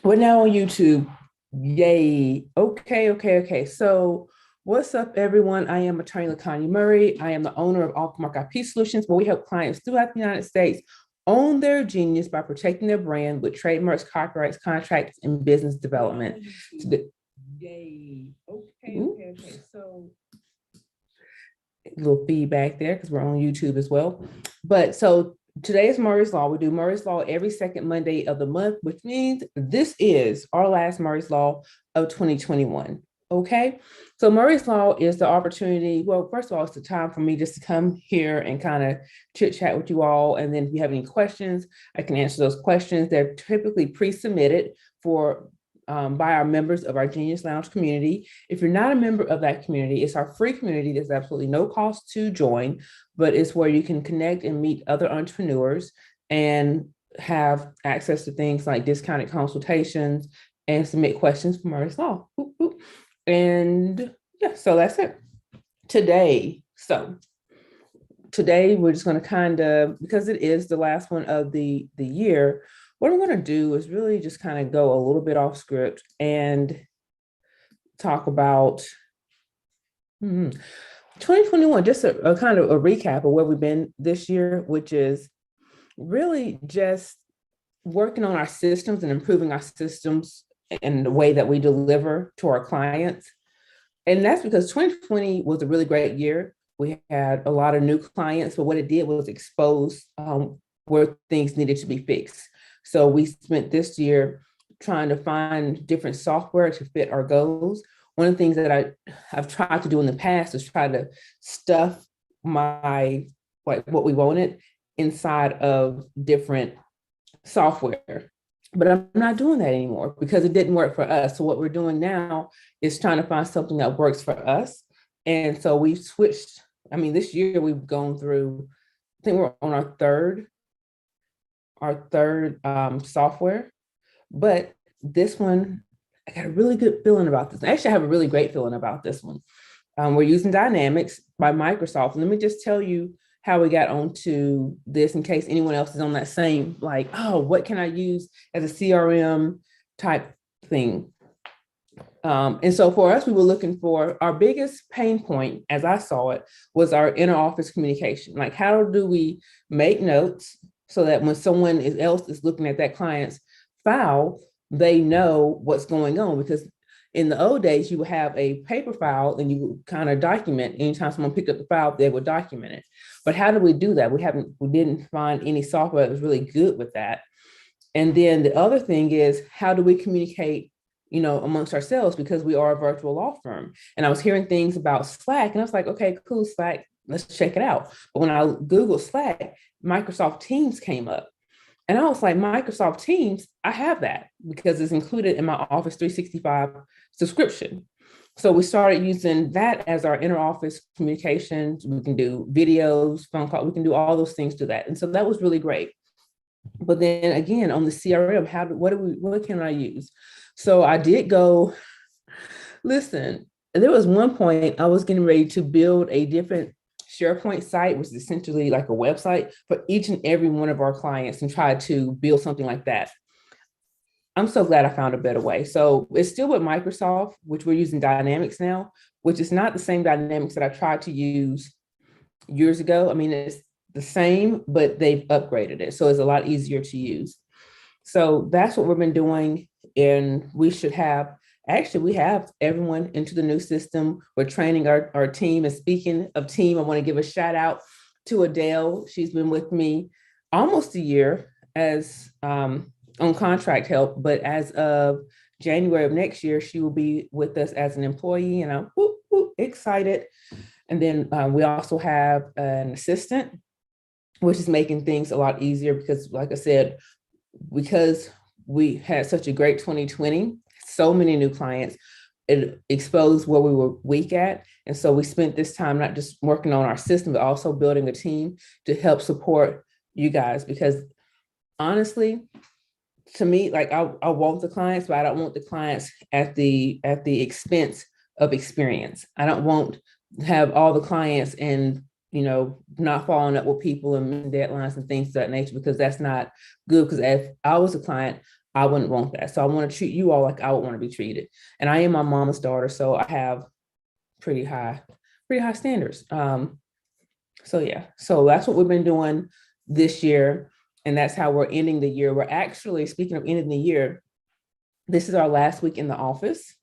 We're now on YouTube. Yay. Okay. So what's up, everyone? I am attorney LaConya Murray. I am the owner of Off-Mark IP Solutions, where we help clients throughout the United States own their genius by protecting their brand with trademarks, copyrights, contracts, and business development. Yay. Okay. So a little feedback there because we're on YouTube as well. But so today is Murray's Law. We do Murray's Law every second Monday of the month, which means this is our last Murray's Law of 2021. Okay. So Murray's Law is the opportunity. Well, first of all, it's the time for me just to come here and kind of chit chat with you all. And then if you have any questions, I can answer those questions. They're typically pre-submitted for by our members of our Genius Lounge community. If you're not a member of that community, it's our free community. There's absolutely no cost to join, but it's where you can connect and meet other entrepreneurs and have access to things like discounted consultations and submit questions for Murray's Law. And yeah, so that's it. Today we're just going to kind of, because it is the last one of the year, what I'm going to do is really just kind of go a little bit off script and talk about 2021, just a kind of a recap of where we've been this year, which is really just working on our systems and improving our systems and the way that we deliver to our clients. And that's because 2020 was a really great year. We had a lot of new clients, but what it did was expose where things needed to be fixed. So we spent this year trying to find different software to fit our goals. One of the things that I've tried to do in the past is try to stuff what we wanted inside of different software. But I'm not doing that anymore because it didn't work for us. So what we're doing now is trying to find something that works for us. And so we've switched. I mean, this year we've gone through, I think we're on our third software, but this one, I got a really good feeling about this. Actually, I have a really great feeling about this one. We're using Dynamics by Microsoft. And let me just tell you how we got onto this in case anyone else is on that same, like, oh, what can I use as a CRM type thing? And so for us, we were looking for our biggest pain point, as I saw it, was our inner office communication. Like, how do we make notes so that when someone else is looking at that client's file, they know what's going on? Because in the old days, you would have a paper file and you would kind of document. Anytime someone picked up the file, they would document it. But how do we do that? We didn't find any software that was really good with that. And then the other thing is, how do we communicate, amongst ourselves, because we are a virtual law firm? And I was hearing things about Slack, and I was like, okay, cool, Slack, let's check it out. But when I Googled Slack, Microsoft Teams came up. And I was like, Microsoft Teams, I have that because it's included in my Office 365 subscription. So we started using that as our inner office communications. We can do videos, phone call, we can do all those things to that. And so that was really great. But then again, on the CRM, what can I use? So I did go, listen, there was one point I was getting ready to build a different SharePoint site, which is essentially like a website for each and every one of our clients, and try to build something like that. I'm so glad I found a better way. So it's still with Microsoft, which we're using Dynamics now, which is not the same Dynamics that I tried to use years ago. I mean, it's the same, but they've upgraded it. So it's a lot easier to use. So that's what we've been doing. And we have everyone into the new system. We're training our team. And speaking of team, I want to give a shout out to Adele. She's been with me almost a year as on contract help, but as of January of next year, she will be with us as an employee, and I'm excited. And then we also have an assistant, which is making things a lot easier because, like I said, because we had such a great 2020, so many new clients, it exposed where we were weak at. And so we spent this time not just working on our system, but also building a team to help support you guys. Because honestly, to me, like I want the clients, but I don't want the clients at the expense of experience. I don't want to have all the clients and not following up with people and missing deadlines and things of that nature, because that's not good. Because if I was a client, I wouldn't want that. So I want to treat you all like I would want to be treated. And I am my mama's daughter, so I have pretty high standards. So yeah, so that's what we've been doing this year. And that's how we're ending the year. We're actually, speaking of ending the year, this is our last week in the office.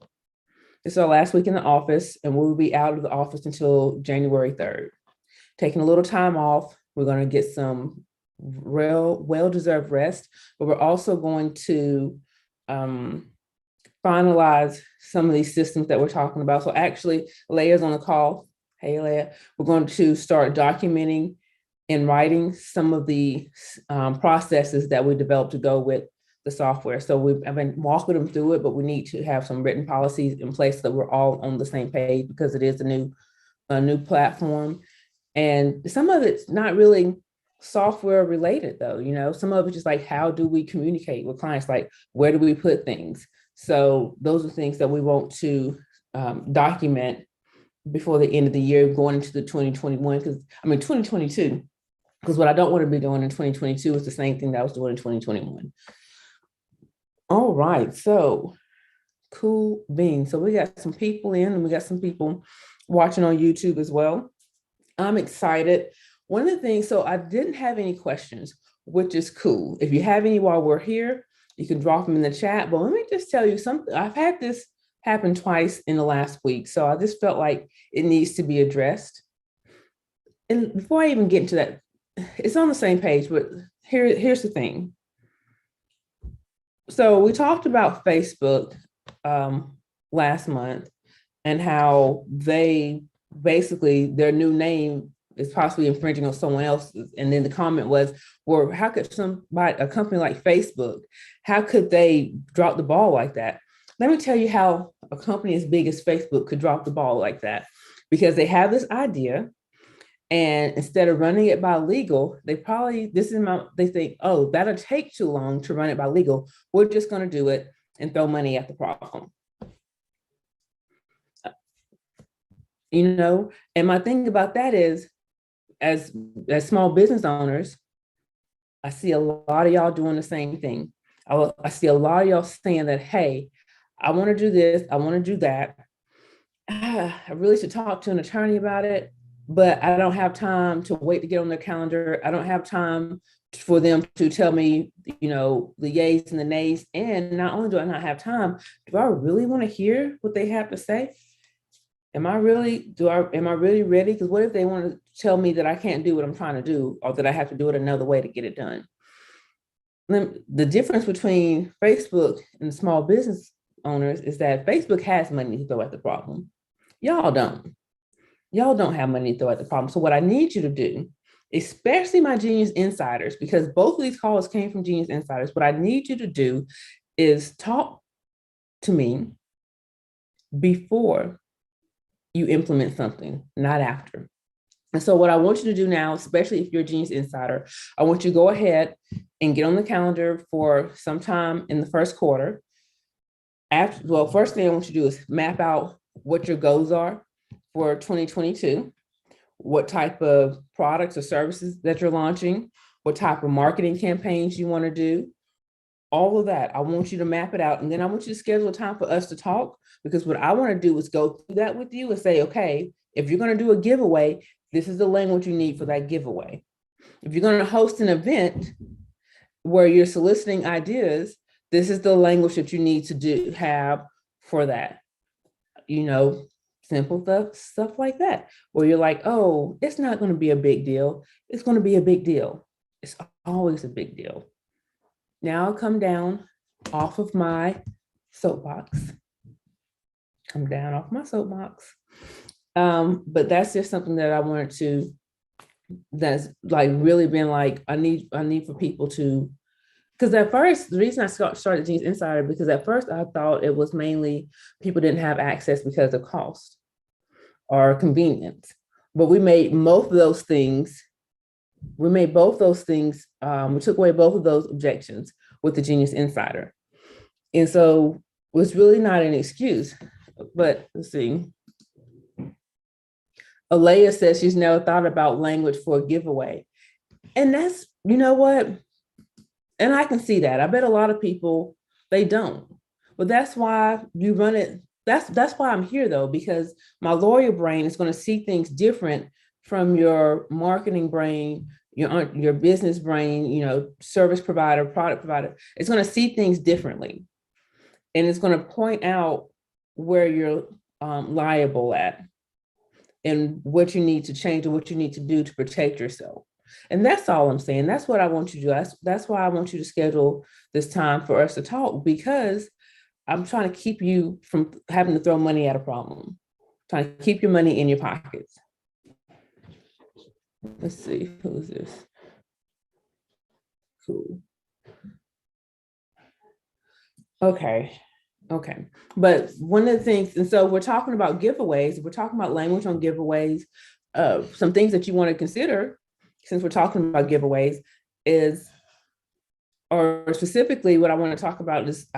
This is our last week in the office, and we'll be out of the office until January 3rd. Taking a little time off. We're going to get some real well-deserved rest, but we're also going to finalize some of these systems that we're talking about. So actually, Leia's on the call. Hey, Leia. We're going to start documenting and writing some of the processes that we developed to go with the software. So I've been walking them through it, but we need to have some written policies in place so that we're all on the same page, because it is a new platform. And some of it's not really software related though, some of it's just like, how do we communicate with clients? Like, where do we put things? So those are things that we want to document before the end of the year, going into the 2022, because what I don't want to be doing in 2022 is the same thing that I was doing in 2021. All right, so cool beans. So we got some people in, and we got some people watching on YouTube as well. I'm excited. One of the things, so I didn't have any questions, which is cool. If you have any while we're here, you can drop them in the chat. But let me just tell you something. I've had this happen twice in the last week, so I just felt like it needs to be addressed. And before I even get into that, it's on the same page, but here's the thing. So we talked about Facebook last month, and how they basically, their new name is possibly infringing on someone else's. And then the comment was, well, how could a company like Facebook, how could they drop the ball like that? Let me tell you how a company as big as Facebook could drop the ball like that. Because they have this idea, and instead of running it by legal, they think, oh, that'll take too long to run it by legal. We're just going to do it and throw money at the problem. And my thing about that is, as small business owners, I see a lot of y'all doing the same thing. I see a lot of y'all saying that, hey, I want to do this, I want to do that. I really should talk to an attorney about it, but I don't have time to wait to get on their calendar. I don't have time for them to tell me, the yays and the nays. And not only do I not have time, do I really want to hear what they have to say? Am I really ready? Because what if they want to tell me that I can't do what I'm trying to do, or that I have to do it another way to get it done? The difference between Facebook and small business owners is that Facebook has money to throw at the problem. Y'all don't. Y'all don't have money to throw at the problem. So what I need you to do, especially my Genius Insiders, because both of these calls came from Genius Insiders, what I need you to do is talk to me before you implement something, not after. And so what I want you to do now, especially if you're a Genius Insider, I want you to go ahead and get on the calendar for sometime in the first quarter. First thing I want you to do is map out what your goals are for 2022, what type of products or services that you're launching, what type of marketing campaigns you want to do, all of that. I want you to map it out. And then I want you to schedule a time for us to talk, because what I want to do is go through that with you and say, okay, if you're going to do a giveaway, this is the language you need for that giveaway. If you're going to host an event where you're soliciting ideas, this is the language that you need to have for that. Simple stuff like that, where you're like, oh, it's not going to be a big deal. It's going to be a big deal. It's always a big deal. Now I'll come down off of my soapbox. But that's just something that I wanted to, that's like really been like, I need for people to, because at first, the reason I started Genius Insider, because at first I thought it was mainly people didn't have access because of cost or convenience. But we made both of those things. We took away both of those objections with the Genius Insider. And so it was really not an excuse. But let's see. Alea says she's never thought about language for a giveaway. And that's, you know what? And I can see that. I bet a lot of people, they don't. But that's why you run it. That's why I'm here though, because my lawyer brain is going to see things different from your marketing brain, your business brain, service provider, product provider. It's going to see things differently. And it's going to point out where you're liable at and what you need to change or what you need to do to protect yourself. And that's all I'm saying. That's what I want you to do. That's why I want you to schedule this time for us to talk, because I'm trying to keep you from having to throw money at a problem, trying to keep your money in your pockets. Let's see, who is this? Cool. Okay. But one of the things, and so we're talking about giveaways, we're talking about language on giveaways. Some things that you want to consider, since we're talking about giveaways, is, or specifically what I want to talk about is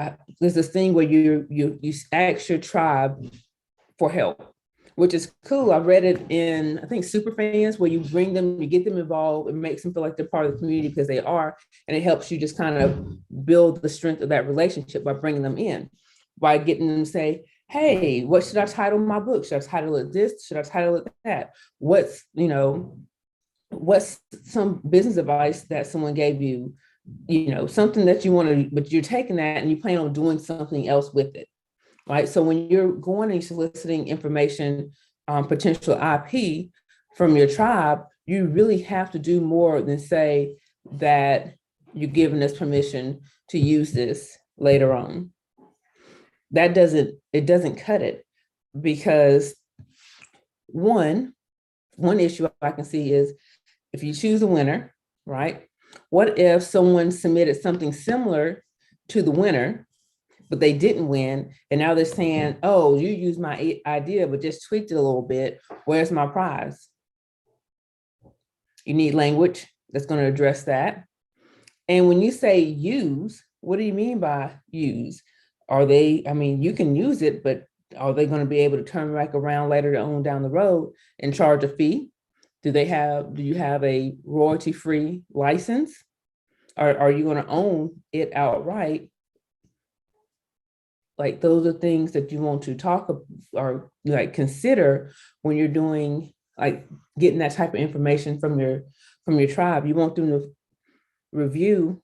there's this thing where you ask your tribe for help, which is cool. I've read it in, I think, Superfans, where you bring them, you get them involved, it makes them feel like they're part of the community because they are, and it helps you just kind of build the strength of that relationship by bringing them in, by getting them to say, hey, what should I title my book? Should I title it this? Should I title it that? What's some business advice that someone gave you, something that you want to, but you're taking that and you plan on doing something else with it, right? So when you're going and soliciting information, potential IP from your tribe, you really have to do more than say that you're giving us permission to use this later on. It doesn't cut it, because one issue I can see is, if you choose a winner, right? What if someone submitted something similar to the winner, but they didn't win, and now they're saying, oh, you used my idea, but just tweaked it a little bit. Where's my prize? You need language that's going to address that. And when you say use, what do you mean by use? You can use it, but are they going to be able to turn back around later on down the road and charge a fee? Do you have a royalty-free license? Or are you going to own it outright? Like, those are things that you want to talk or like consider when you're doing, like, getting that type of information from your tribe. You want them to review,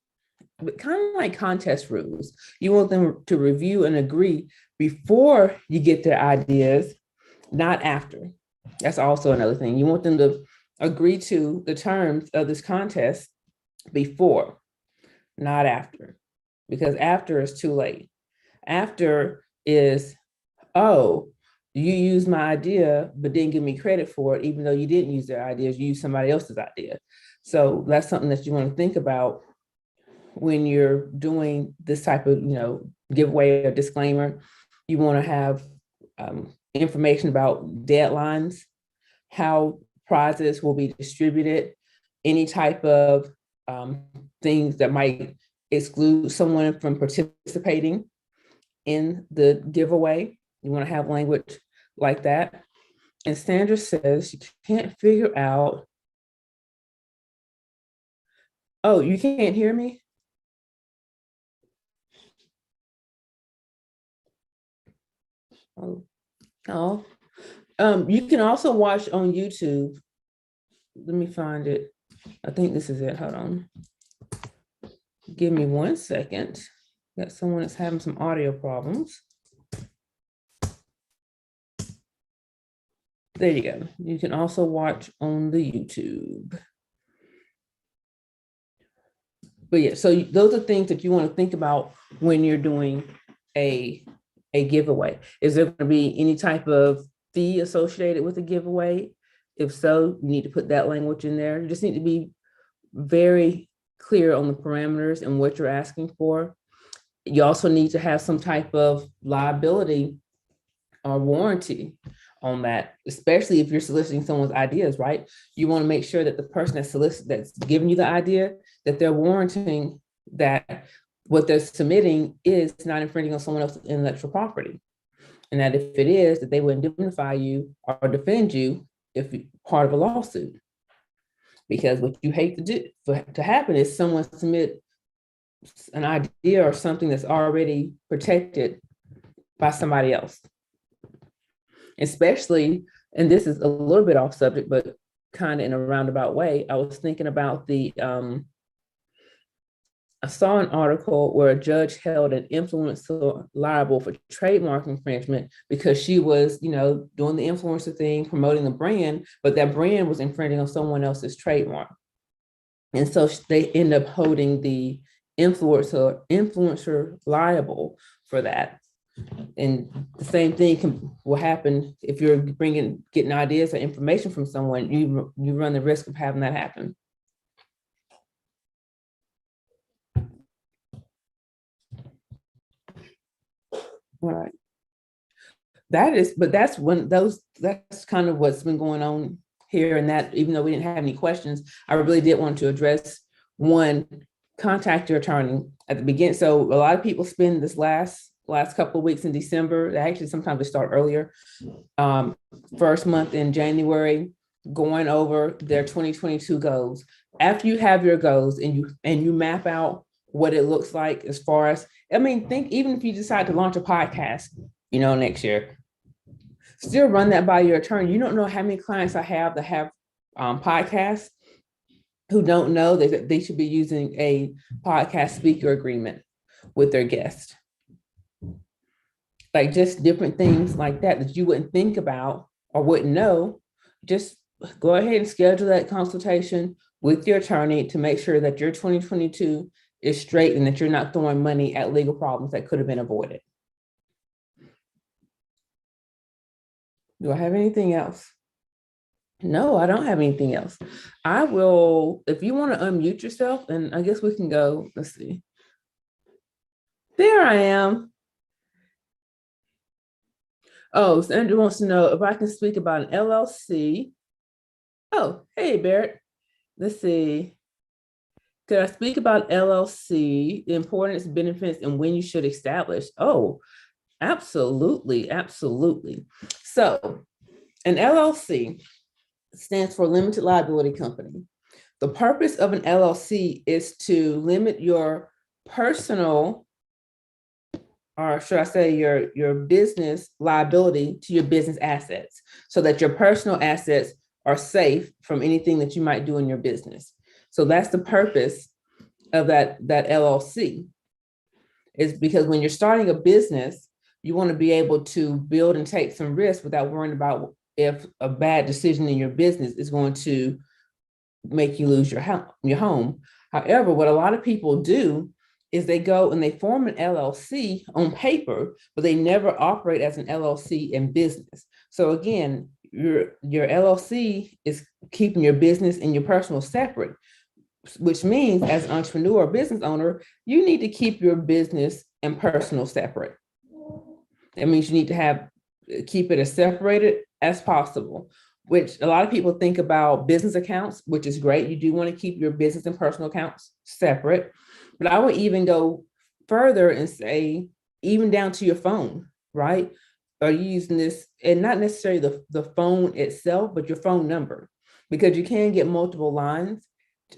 but kind of like contest rules. You want them to review and agree before you get their ideas, not after. That's also another thing. You want them to agree to the terms of this contest before, not after, because after is too late. After is, oh, you used my idea, but didn't give me credit for it, even though you didn't use their ideas, you used somebody else's idea. So that's something that you want to think about when you're doing this type of, giveaway or disclaimer. You want to have information about deadlines, how prizes will be distributed, any type of things that might exclude someone from participating in the giveaway. You want to have language like that. And Sandra says she can't figure out. Oh, you can't hear me? Oh. You can also watch on YouTube. Let me find it. I think this is it. Hold on. Give me 1 second. Got someone that's having some audio problems. There you go. You can also watch on the YouTube. But yeah, so those are things that you want to think about when you're doing a giveaway. Is there going to be any type of fee associated with a giveaway? If so, you need to put that language in there. You just need to be very clear on the parameters and what you're asking for. You also need to have some type of liability or warranty on that, especially if you're soliciting someone's ideas, right? You want to make sure that the person that's giving you the idea, that they're warranting that what they're submitting is not infringing on someone else's intellectual property. And that if it is, that they will indemnify you or defend you if you're part of a lawsuit. Because what you hate to do to happen is someone submit an idea or something that's already protected by somebody else. Especially, and this is a little bit off subject, but kind of in a roundabout way, I was thinking about I saw an article where a judge held an influencer liable for trademark infringement because she was, doing the influencer thing, promoting the brand, but that brand was infringing on someone else's trademark. And so they end up holding the influencer liable for that. And the same thing will happen if you're getting ideas or information from someone. You run the risk of having that happen. All right. That's kind of what's been going on here. And that, even though we didn't have any questions, I really did want to address one, contact your attorney at the beginning. So a lot of people spend this last couple of weeks in December. Actually, sometimes they start earlier. First month in January, going over their 2022 goals. After you have your goals and you map out what it looks like as far as, think even if you decide to launch a podcast, next year, still run that by your attorney. You don't know how many clients I have that have podcasts who don't know that they should be using a podcast speaker agreement with their guest. Like just different things like that you wouldn't think about or wouldn't know. Just go ahead and schedule that consultation with your attorney to make sure that your 2022 is straight and that you're not throwing money at legal problems that could have been avoided. Do I have anything else? No, I don't have anything else. I will, if you want to unmute yourself, and I guess we can go, let's see. There I am. Oh, so Andrew wants to know if I can speak about an LLC. Oh, hey, Barrett. Let's see. Could I speak about LLC, the importance, benefits, and when you should establish? Oh, absolutely, absolutely. So an LLC stands for limited liability company. The purpose of an LLC is to limit your personal, or should I say your business liability to your business assets, so that your personal assets are safe from anything that you might do in your business. So that's the purpose of that LLC, is because when you're starting a business, you want to be able to build and take some risks without worrying about if a bad decision in your business is going to make you lose your home. However, what a lot of people do is they go and they form an LLC on paper, but they never operate as an LLC in business. So again, your LLC is keeping your business and your personal separate, which means as an entrepreneur or business owner, you need to keep your business and personal separate. That means you need to keep it as separated as possible, which a lot of people think about business accounts, which is great. You do want to keep your business and personal accounts separate, but I would even go further and say, even down to your phone, right? Are you using this, and not necessarily the phone itself, but your phone number, because you can get multiple lines,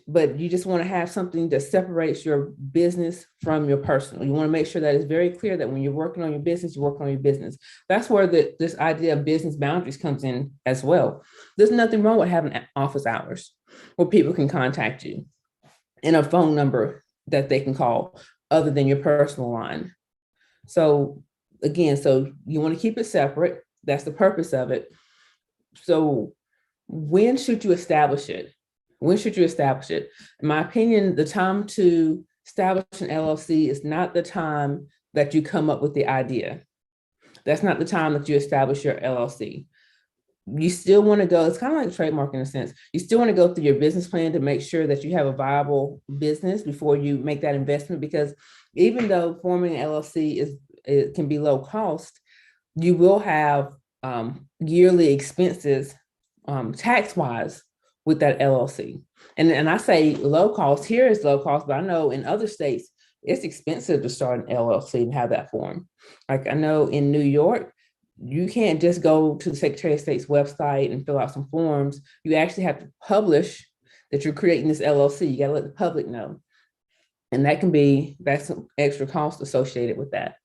but you just want to have something that separates your business from your personal. You want to make sure that it's very clear that when you're working on your business, you're working on your business. That's where this idea of business boundaries comes in as well. There's nothing wrong with having office hours where people can contact you and a phone number that they can call other than your personal line. So again, so you want to keep it separate. That's the purpose of it. So when should you establish it? When should you establish it? In my opinion, the time to establish an LLC is not the time that you come up with the idea. That's not the time that you establish your LLC. You still want to go, it's kind of like a trademark in a sense. You still want to go through your business plan to make sure that you have a viable business before you make that investment, because even though forming an LLC it can be low cost, you will have yearly expenses tax-wise with that LLC. And I say low cost, here is low cost, but I know in other states, it's expensive to start an LLC and have that form. Like I know in New York, you can't just go to the Secretary of State's website and fill out some forms. You actually have to publish that you're creating this LLC. You got to let the public know. And that's some extra cost associated with that.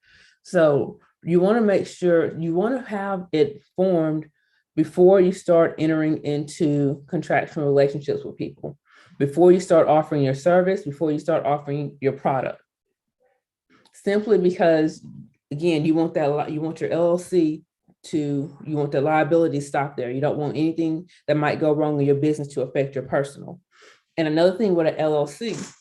So you want to make sure you want to have it formed before you start entering into contractual relationships with people, before you start offering your service, before you start offering your product. Simply because, again, you want your LLC you want the liability to stop there. You don't want anything that might go wrong in your business to affect your personal. And another thing with an LLC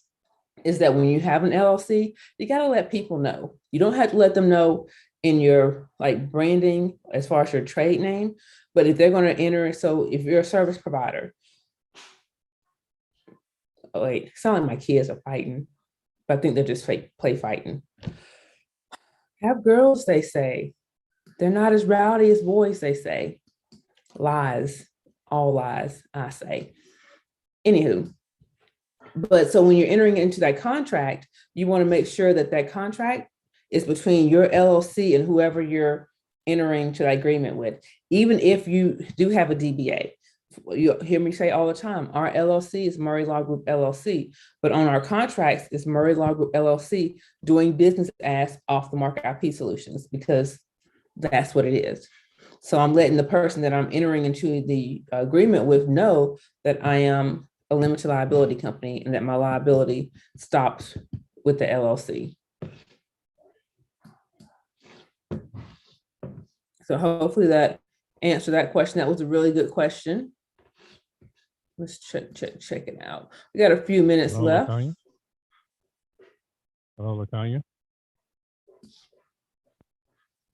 is that when you have an LLC, you got to let people know. You don't have to let them know in your like branding as far as your trade name, but if they're going to enter, so if you're a service provider, oh wait, sound like my kids are fighting, but I think they're just play fighting. Have girls, they say. They're not as rowdy as boys, they say. Lies, all lies, I say. Anywho, but so when you're entering into that contract, you want to make sure that that contract is between your LLC and whoever you're entering to that agreement with. Even if you do have a DBA, you hear me say all the time, our LLC is Murray Law Group LLC, but on our contracts is Murray Law Group LLC doing business as Off the Market IP Solutions, because that's what it is. So I'm letting the person that I'm entering into the agreement with know that I am a limited liability company and that my liability stops with the LLC. So hopefully that answered that question. That was a really good question. Let's check it out. We got a few minutes left. LaConya. Hello, LaConya.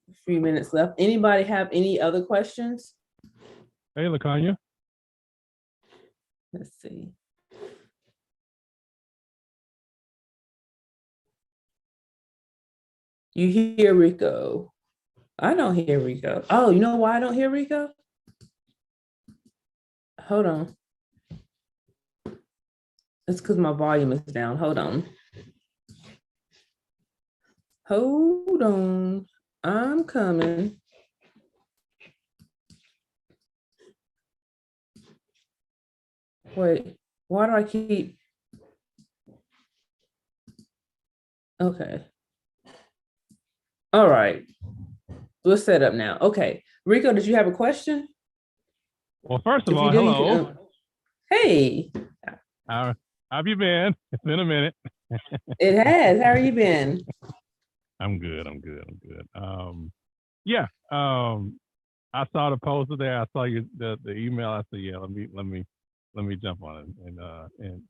A few minutes left. Anybody have any other questions? Hey, LaConya. Let's see. You hear Rico? I don't hear Rico. Oh, you know why I don't hear Rico? Hold on. It's because my volume is down. Hold on. Hold on. I'm coming. Wait, why do I keep? Okay. All right. We're set up now. Okay. Rico, did you have a question? Well, first of all, hello. Hey. How have you been? It's been a minute. It has. How have you been? I'm good. Yeah. I saw the poster there. I saw the email. I said, yeah, let me jump on it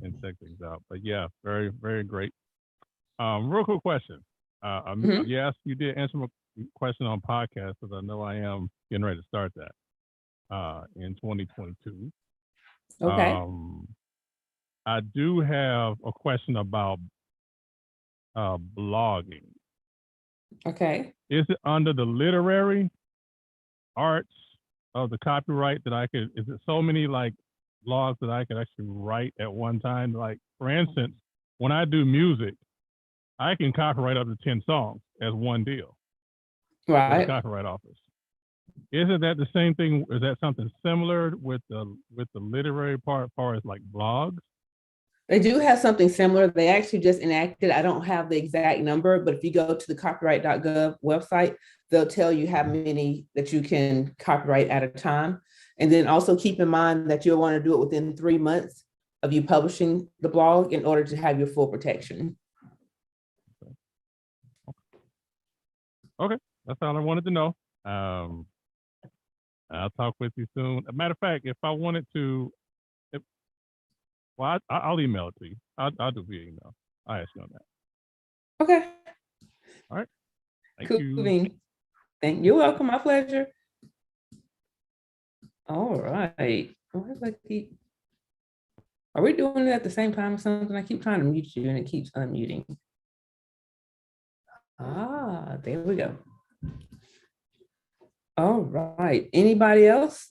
and check things out. But yeah, very, very great. Real quick question. Yes, you did answer my question on podcast, because I know I am getting ready to start that in 2022. Okay. I do have a question about blogging. Okay. Is it under the literary arts of the copyright that is it so many like blogs that I could actually write at one time? Like, for instance, when I do music, I can copyright up to 10 songs as one deal. Right. With the copyright office. Isn't that the same thing? Is that something similar with the literary part, as far as like blogs? They do have something similar. They actually just enacted, I don't have the exact number, but if you go to the copyright.gov website, they'll tell you how many that you can copyright at a time. And then also keep in mind that you'll want to do it within 3 months of you publishing the blog in order to have your full protection. Okay, that's all I wanted to know. I'll talk with you soon. As a matter of fact, if I wanted to, I'll email it to you. I'll do via email. I'll ask you on that. Okay. All right. Thank cool. you. You're welcome. My pleasure. All right. Are we doing it at the same time or something? I keep trying to mute you and it keeps unmuting. Ah, there we go. All right. Anybody else?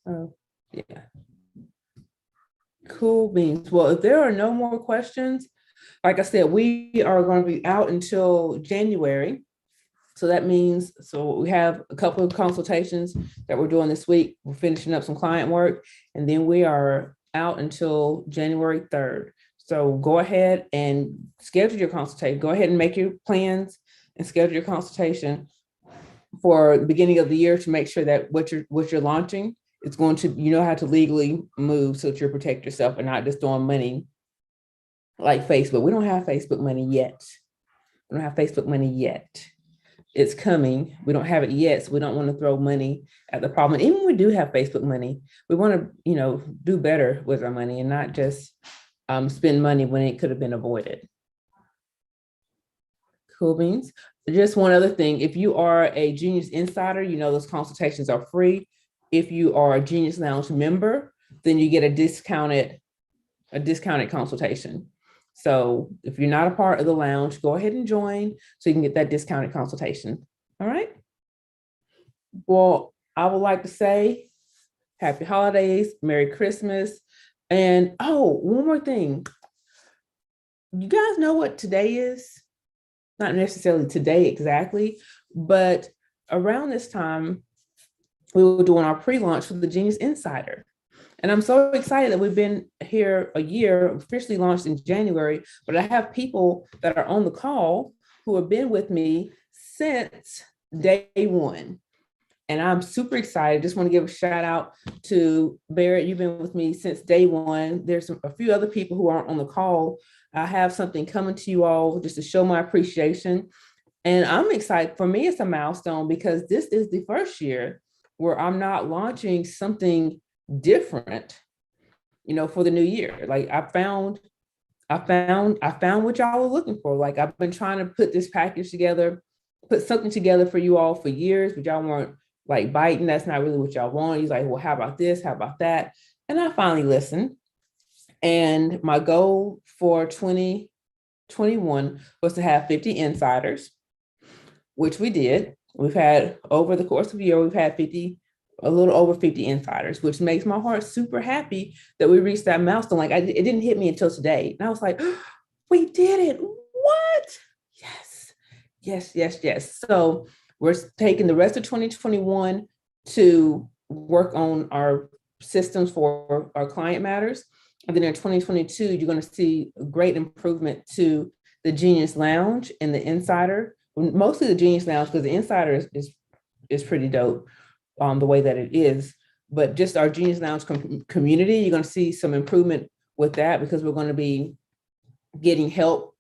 Oh, yeah. Cool beans. Well, if there are no more questions, like I said, we are going to be out until January. So that means, so we have a couple of consultations that we're doing this week. We're finishing up some client work, and then we are out until January 3rd. So go ahead and schedule your consultation. Go ahead and make your plans and schedule your consultation for the beginning of the year to make sure that what you're launching, it's going to, you know how to legally move so that you protect yourself and not just throwing money like Facebook. We don't have Facebook money yet. We don't have Facebook money yet. It's coming. We don't have it yet, so we don't want to throw money at the problem. And even when we do have Facebook money, we want to, do better with our money and not just spend money when it could have been avoided. Cool beans. Just one other thing. If you are a Genius Insider, those consultations are free. If you are a Genius Lounge member, then you get a discounted consultation. So if you're not a part of the lounge, go ahead and join so you can get that discounted consultation. All right. Well, I would like to say happy holidays, Merry Christmas. And one more thing. You guys know what today is? Not necessarily today exactly, but around this time, we were doing our pre-launch for the Genius Insider. And I'm so excited that we've been here a year, officially launched in January, but I have people that are on the call who have been with me since day one. And I'm super excited. Just want to give a shout out to Barrett. You've been with me since day one. There's a few other people who aren't on the call. I have something coming to you all just to show my appreciation. And I'm excited. For me, it's a milestone because this is the first year where I'm not launching something different, for the new year. Like I found what y'all were looking for. Like I've been trying to put this package together, put something together for you all for years, but y'all weren't like biting. That's not really what y'all want. He's like, well, how about this? How about that? And I finally listened. And my goal for 2021 was to have 50 insiders, which we did. We've had, over the course of the year, we've had a little over 50 insiders, which makes my heart super happy that we reached that milestone. Like it didn't hit me until today. And I was like, oh, we did it. What? Yes. So we're taking the rest of 2021 to work on our systems for our client matters. And then in 2022, you're going to see a great improvement to the Genius Lounge and the Insider, mostly the Genius Lounge, because the Insider is pretty dope the way that it is. But just our Genius Lounge community, you're going to see some improvement with that because we're going to be getting help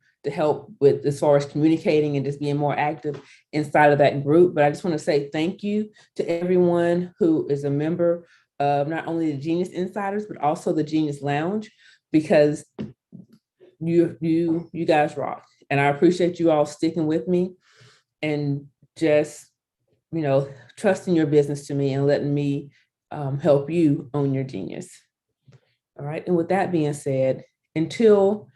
with as far as communicating and just being more active inside of that group. But I just want to say thank you to everyone who is a member of not only the Genius Insiders, but also the Genius Lounge, because you guys rock. And I appreciate you all sticking with me and just, trusting your business to me and letting me help you own your genius. All right. And with that being said, until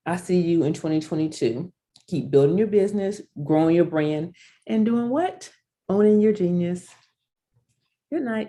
I see you in 2022, keep building your business, growing your brand, and doing what? Owning your genius. Good night.